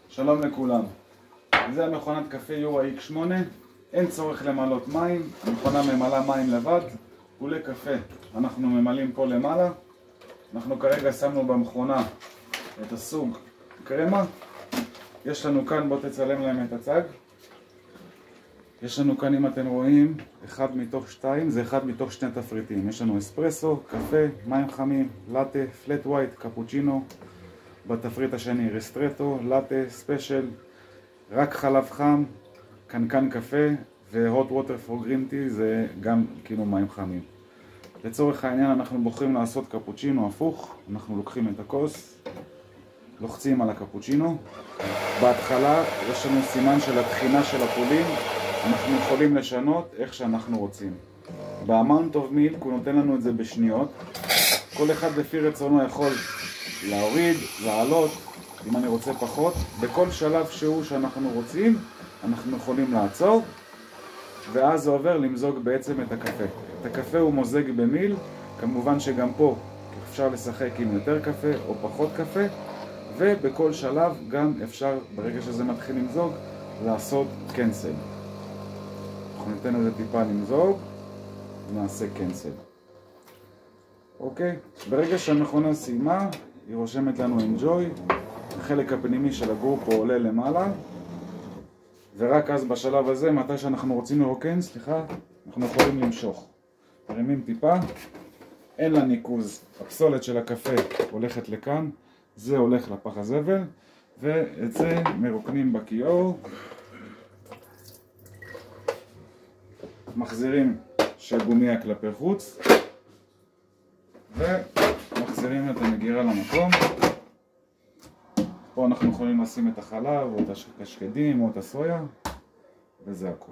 שלום לכולם. זה המכונת קפה יורה X8. אין צורך למלות מים, המכונה ממלאה מים לבד. גולי קפה אנחנו ממלאים פה למעלה. אנחנו כרגע שמנו במכונה את הסוג קרמה. יש לנו כאן, בוא תצלם להם את הצג. יש לנו כאן, אם אתם רואים, 1 מתוך 2, זה 1 מתוך 2 תפריטים. יש לנו אספרסו, קפה, מים חמים, לאטה, פלט ווייט, קפוצ'ינו. בתפריט השני רסטרטו, לאטה, ספיישל, רק חלב חם, קנקן קפה והוט ווטר פור גרין טי, זה גם כאילו מים חמים. לצורך העניין אנחנו בוחרים לעשות קפוצ'ינו הפוך. אנחנו לוקחים את הכוס, לוחצים על הקפוצ'ינו. בהתחלה יש לנו סימן של התחינה של הפולים, אנחנו יכולים לשנות איך שאנחנו רוצים. ב-amount of milk הוא נותן לנו את זה בשניות. כל אחד לפי רצונו יכול להוריד, לעלות, אם אני רוצה פחות. בכל שלב שהוא שאנחנו רוצים, אנחנו יכולים לעצור, ואז זה עובר למזוג בעצם את הקפה. את הקפה הוא מוזג במיל, כמובן שגם פה אפשר לשחק עם יותר קפה או פחות קפה, ובכל שלב גם אפשר, ברגע שזה מתחיל למזוג, לעשות קנסל. אנחנו ניתן לזה טיפה למזוג, ונעשה קנסל. אוקיי? ברגע שהמכונה סיימה, היא רושמת לנו enjoy, החלק הפנימי של הגור פה עולה למעלה, ורק אז בשלב הזה, מתי שאנחנו רוצים לרוקן, אנחנו יכולים למשוך. מרימים טיפה, אין לה ניקוז, הפסולת של הקפה הולכת לכאן, זה הולך לפח הזבל, ואת זה מרוקנים בכיור, מחזירים שגומיה כלפי חוץ, ומחזירים את המגירה למקום. פה אנחנו יכולים לשים את החלב, או את השקדים, או את הסויה, וזה הכל.